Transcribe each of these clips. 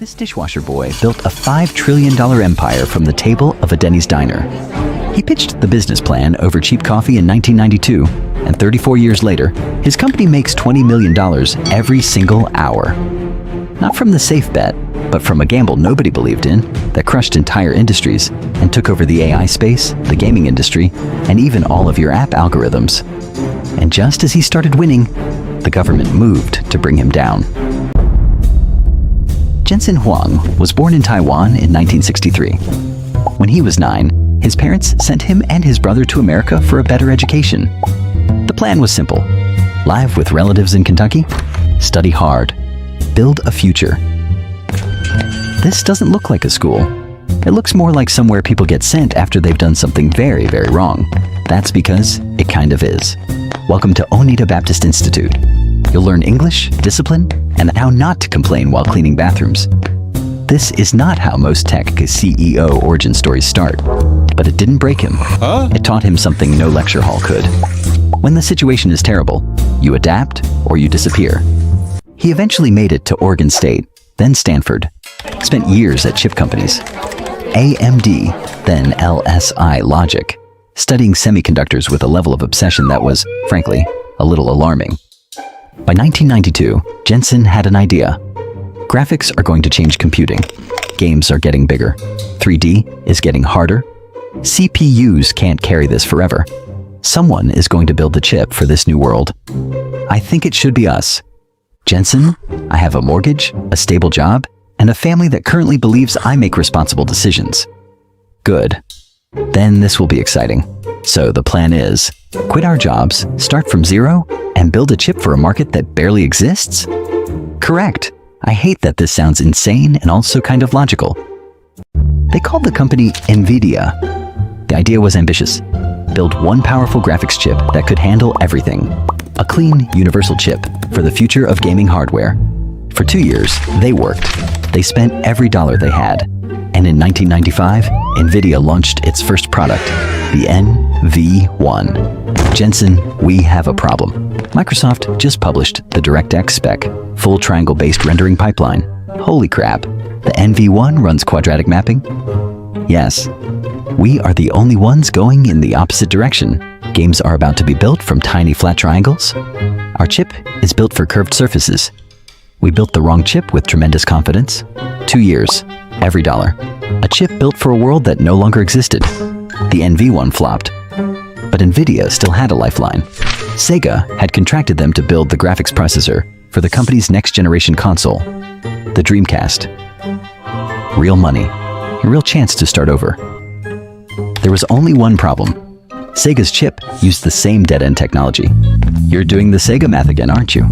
This dishwasher boy built a $5 trillion empire from the table of a Denny's diner. He pitched the business plan over cheap coffee in 1992, and 34 years later, his company makes $20 million every single hour. Not from the safe bet, but from a gamble nobody believed in that crushed entire industries and took over the AI space, the gaming industry, and even all of your app algorithms. And just as he started winning, the government moved to bring him down. Jensen Huang was born in Taiwan in 1963. When he was 9, his parents sent him and his brother to America for a better education. The plan was simple: live with relatives in Kentucky, study hard, build a future. This doesn't look like a school. It looks more like somewhere people get sent after they've done something very, very wrong. That's because it kind of is. Welcome to Oneida Baptist Institute. You'll learn English, discipline, and how not to complain while cleaning bathrooms. This is not how most tech CEO origin stories start, but it didn't break him. It taught him something no lecture hall could. When the situation is terrible, you adapt or you disappear. He eventually made it to Oregon State, then Stanford, spent years at chip companies, AMD, then LSI Logic, studying semiconductors with a level of obsession that was, frankly, a little alarming. By 1992, Jensen had an idea. Graphics are going to change computing. Games are getting bigger. 3D is getting harder. CPUs can't carry this forever. Someone is going to build the chip for this new world. I think it should be us. Jensen, I have a mortgage, a stable job, and a family that currently believes I make responsible decisions. Good. Then this will be exciting. So the plan is, quit our jobs, start from zero, and build a chip for a market that barely exists? Correct. I hate that this sounds insane and also kind of logical. They called the company NVIDIA. The idea was ambitious. Build one powerful graphics chip that could handle everything. A clean, universal chip for the future of gaming hardware. For 2 years, they worked. They spent every dollar they had. And in 1995, NVIDIA launched its first product, the NV1. Jensen, we have a problem. Microsoft just published the DirectX spec, full triangle-based rendering pipeline. Holy crap, the NV1 runs quadratic mapping? Yes, we are the only ones going in the opposite direction. Games are about to be built from tiny flat triangles. Our chip is built for curved surfaces. We built the wrong chip with tremendous confidence. 2 years. Every dollar. A chip built for a world that no longer existed. The NV1 flopped. But NVIDIA still had a lifeline. Sega had contracted them to build the graphics processor for the company's next-generation console, the Dreamcast. Real money. A real chance to start over. There was only one problem. Sega's chip used the same dead-end technology. You're doing the Sega math again, aren't you?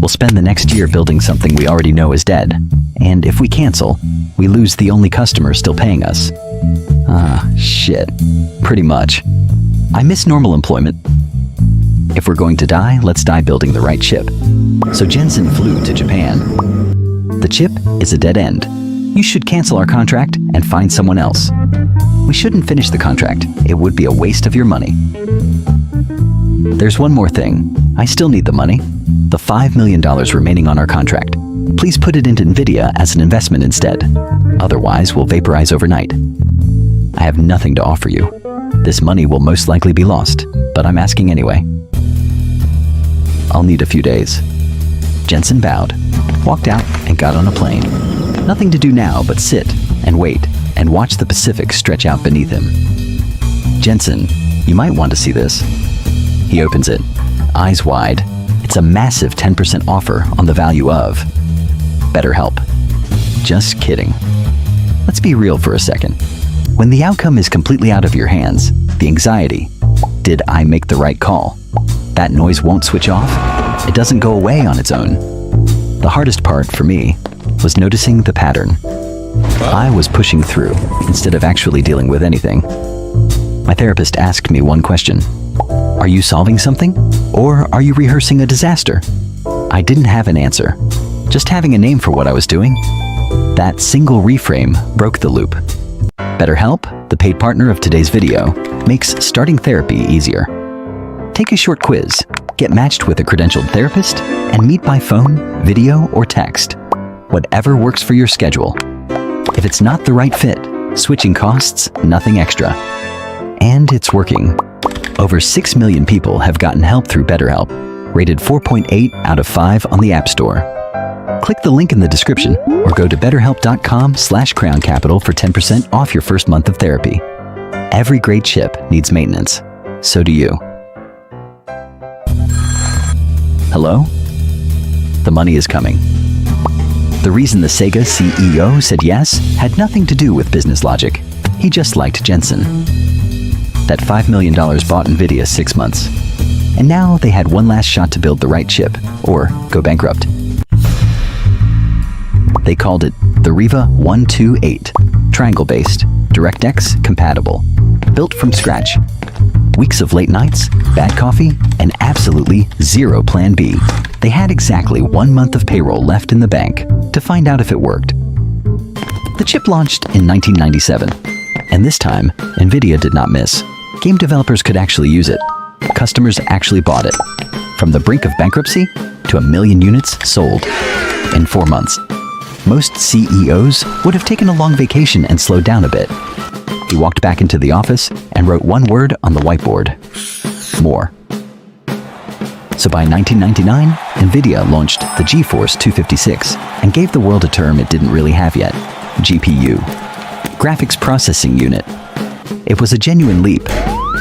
We'll spend the next year building something we already know is dead. And if we cancel, we lose the only customer still paying us. Shit. Pretty much. I miss normal employment. If we're going to die, let's die building the right chip. So Jensen flew to Japan. The chip is a dead end. You should cancel our contract and find someone else. We shouldn't finish the contract. It would be a waste of your money. There's one more thing. I still need the money. The $5 million remaining on our contract. Please put it into NVIDIA as an investment instead. Otherwise, we'll vaporize overnight. I have nothing to offer you. This money will most likely be lost, but I'm asking anyway. I'll need a few days. Jensen bowed, walked out, and got on a plane. Nothing to do now but sit and wait and watch the Pacific stretch out beneath him. Jensen, you might want to see this. He opens it, eyes wide. It's a massive 10% offer on the value of BetterHelp. Just kidding. Let's be real for a second. When the outcome is completely out of your hands, the anxiety, did I make the right call? That noise won't switch off. It doesn't go away on its own. The hardest part for me was noticing the pattern. I was pushing through instead of actually dealing with anything. My therapist asked me one question. Are you solving something? Or are you rehearsing a disaster? I didn't have an answer. Just having a name for what I was doing. That single reframe broke the loop. BetterHelp, the paid partner of today's video, makes starting therapy easier. Take a short quiz, get matched with a credentialed therapist, and meet by phone, video, or text. whatever works for your schedule. If it's not the right fit, switching costs nothing extra. And it's working. Over 6 million people have gotten help through BetterHelp, rated 4.8 out of 5 on the App Store. Click the link in the description or go to betterhelp.com/crowncapital for 10% off your first month of therapy. Every great chip needs maintenance. So do you. Hello? The money is coming. The reason the Sega CEO said yes had nothing to do with business logic. He just liked Jensen. That $5 million bought NVIDIA 6 months. And now they had one last shot to build the right chip, or go bankrupt. They called it the Riva 128, triangle-based, DirectX compatible, built from scratch. Weeks of late nights, bad coffee, and absolutely zero plan B. They had exactly 1 month of payroll left in the bank to find out if it worked. The chip launched in 1997, and this time, NVIDIA did not miss. Game developers could actually use it. Customers actually bought it. From the brink of bankruptcy to 1 million units sold in 4 months. Most CEOs would have taken a long vacation and slowed down a bit. He walked back into the office and wrote one word on the whiteboard: more. So by 1999, NVIDIA launched the GeForce 256 and gave the world a term it didn't really have yet: GPU, Graphics Processing Unit. It was a genuine leap,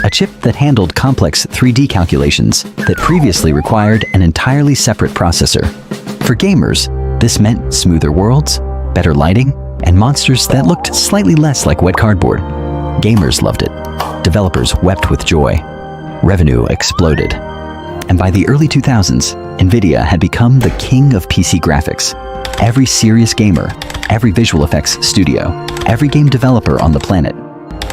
a chip that handled complex 3D calculations that previously required an entirely separate processor. For gamers, this meant smoother worlds, better lighting, and monsters that looked slightly less like wet cardboard. Gamers loved it. Developers wept with joy. Revenue exploded. And by the early 2000s, NVIDIA had become the king of PC graphics. Every serious gamer, every visual effects studio, every game developer on the planet.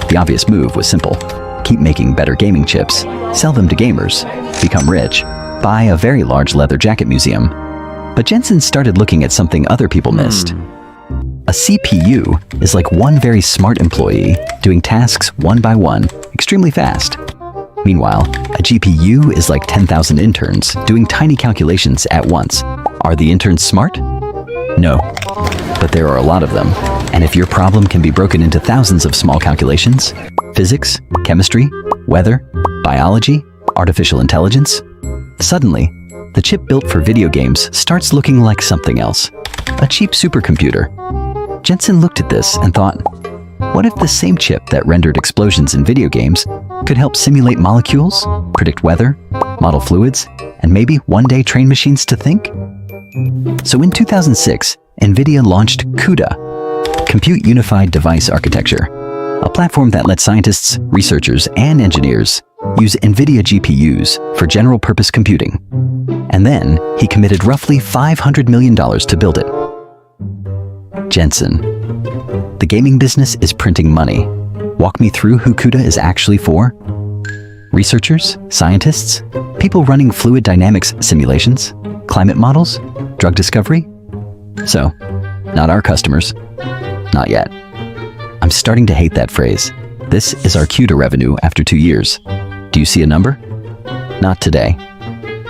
The obvious move was simple: keep making better gaming chips, sell them to gamers, become rich, buy a very large leather jacket museum. But Jensen started looking at something other people missed. A CPU is like one very smart employee doing tasks one by one, extremely fast. Meanwhile, a GPU is like 10,000 interns doing tiny calculations at once. Are the interns smart? No, but there are a lot of them. And if your problem can be broken into thousands of small calculations, physics, chemistry, weather, biology, artificial intelligence, suddenly, the chip built for video games starts looking like something else: a cheap supercomputer. Jensen looked at this and thought, what if the same chip that rendered explosions in video games could help simulate molecules, predict weather, model fluids, and maybe one day train machines to think? So in 2006, NVIDIA launched CUDA, Compute Unified Device Architecture, a platform that lets scientists, researchers, and engineers use NVIDIA GPUs for general-purpose computing. And then he committed roughly $500 million to build it. Jensen. The gaming business is printing money. Walk me through who CUDA is actually for. Researchers, scientists, people running fluid dynamics simulations, climate models, drug discovery. So, not our customers. Not yet. I'm starting to hate that phrase. This is our CUDA revenue after 2 years. Do you see a number? Not today.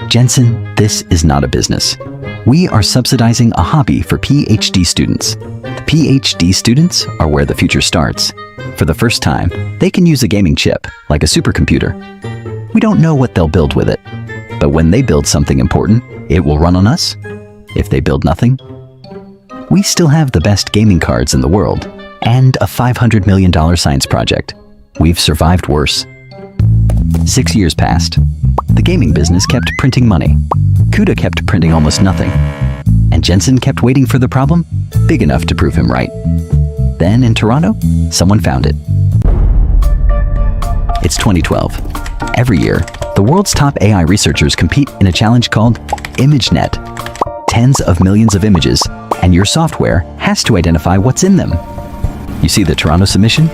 Jensen, this is not a business. We are subsidizing a hobby for PhD students. The PhD students are where the future starts. For the first time, they can use a gaming chip, like a supercomputer. We don't know what they'll build with it, but when they build something important, it will run on us. If they build nothing, we still have the best gaming cards in the world and a $500 million science project. We've survived worse. 6 years passed. The gaming business kept printing money. CUDA kept printing almost nothing. And Jensen kept waiting for the problem big enough to prove him right. Then in Toronto, someone found it. It's 2012. Every year, the world's top AI researchers compete in a challenge called ImageNet. Tens of millions of images, and your software has to identify what's in them. You see the Toronto submission?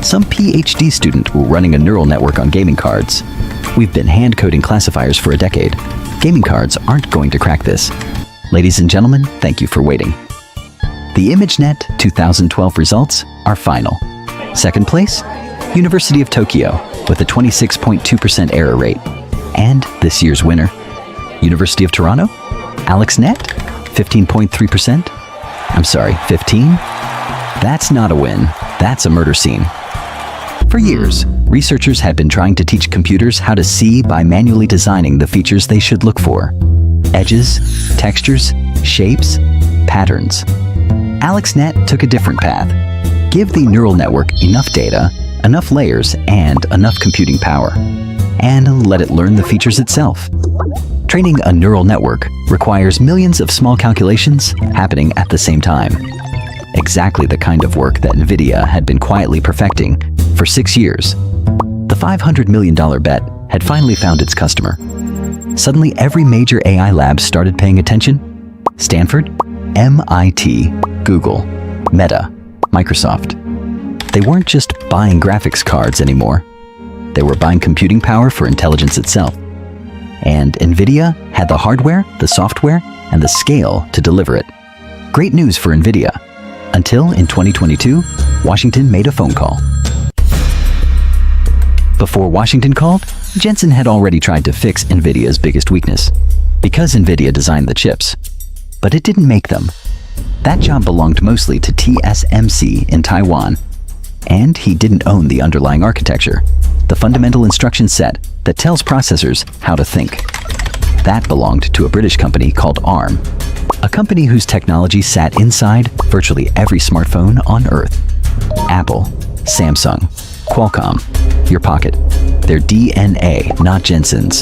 Some PhD student running a neural network on gaming cards. We've been hand-coding classifiers for a decade. Gaming cards aren't going to crack this. Ladies and gentlemen, thank you for waiting. The ImageNet 2012 results are final. Second place, University of Tokyo, with a 26.2% error rate. And this year's winner, University of Toronto, AlexNet, 15.3%. I'm sorry, 15? That's not a win. That's a murder scene. For years, researchers had been trying to teach computers how to see by manually designing the features they should look for. Edges, textures, shapes, patterns. AlexNet took a different path. Give the neural network enough data, enough layers, and enough computing power, and let it learn the features itself. Training a neural network requires millions of small calculations happening at the same time. Exactly the kind of work that NVIDIA had been quietly perfecting for 6 years. The $500 million bet had finally found its customer. Suddenly, every major AI lab started paying attention. Stanford, MIT, Google, Meta, Microsoft. They weren't just buying graphics cards anymore. They were buying computing power for intelligence itself. And NVIDIA had the hardware, the software, and the scale to deliver it. Great news for NVIDIA. Until in 2022, Washington made a phone call. Before Washington called, Jensen had already tried to fix NVIDIA's biggest weakness, because NVIDIA designed the chips. But it didn't make them. That job belonged mostly to TSMC in Taiwan, and he didn't own the underlying architecture, the fundamental instruction set that tells processors how to think. That belonged to a British company called ARM, a company whose technology sat inside virtually every smartphone on Earth. Apple, Samsung, Qualcomm, your pocket. Their DNA, not Jensen's.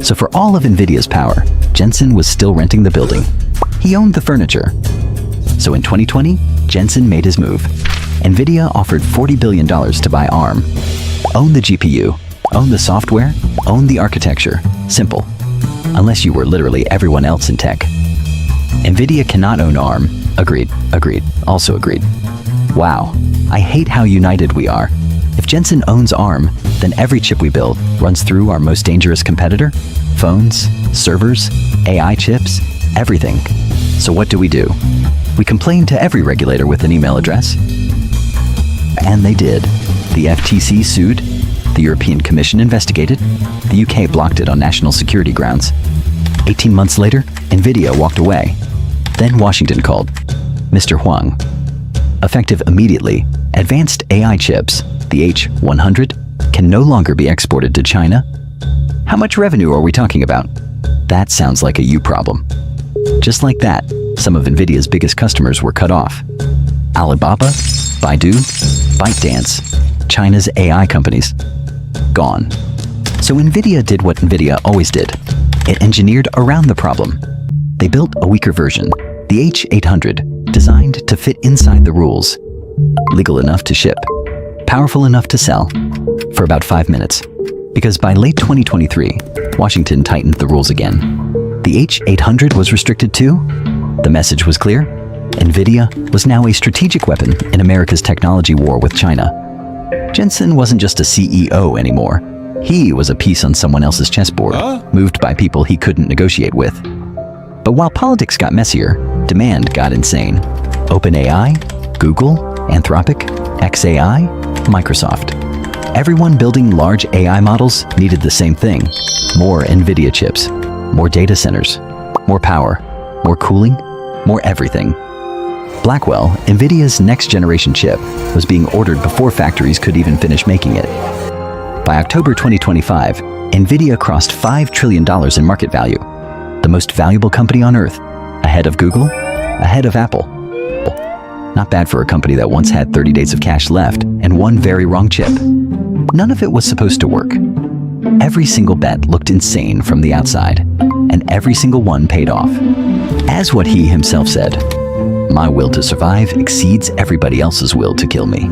So for all of NVIDIA's power, Jensen was still renting the building. He owned the furniture. So in 2020, Jensen made his move. NVIDIA offered $40 billion to buy ARM. Own the GPU, own the software, own the architecture. Simple. Unless you were literally everyone else in tech. NVIDIA cannot own ARM. Agreed, agreed, also agreed. Wow, I hate how united we are. If Jensen owns ARM, then every chip we build runs through our most dangerous competitor? Phones, servers, AI chips, everything. So what do? We complain to every regulator with an email address. And they did. The FTC sued, the European Commission investigated, the UK blocked it on national security grounds. 18 months later, NVIDIA walked away. Then Washington called. Mr. Huang. Effective immediately, advanced AI chips, the H100, can no longer be exported to China. How much revenue are we talking about? That sounds like a you problem. Just like that, some of NVIDIA's biggest customers were cut off. Alibaba, Baidu, ByteDance, China's AI companies. Gone. So NVIDIA did what NVIDIA always did. It engineered around the problem. They built a weaker version, the H800, designed to fit inside the rules. Legal enough to ship, powerful enough to sell, for about 5 minutes. Because by late 2023, Washington tightened the rules again. The H800 was restricted too. The message was clear. NVIDIA was now a strategic weapon in America's technology war with China. Jensen wasn't just a CEO anymore. He was a piece on someone else's chessboard, moved by people he couldn't negotiate with. But while politics got messier, demand got insane. OpenAI, Google, Anthropic, xAI, Microsoft. Everyone building large AI models needed the same thing. More NVIDIA chips, more data centers, more power, more cooling, more everything. Blackwell, NVIDIA's next-generation chip, was being ordered before factories could even finish making it. By October 2025, NVIDIA crossed $5 trillion in market value, the most valuable company on Earth, ahead of Google, ahead of Apple. Not bad for a company that once had 30 days of cash left and one very wrong chip. None of it was supposed to work. Every single bet looked insane from the outside, and every single one paid off. As what he himself said, "My will to survive exceeds everybody else's will to kill me."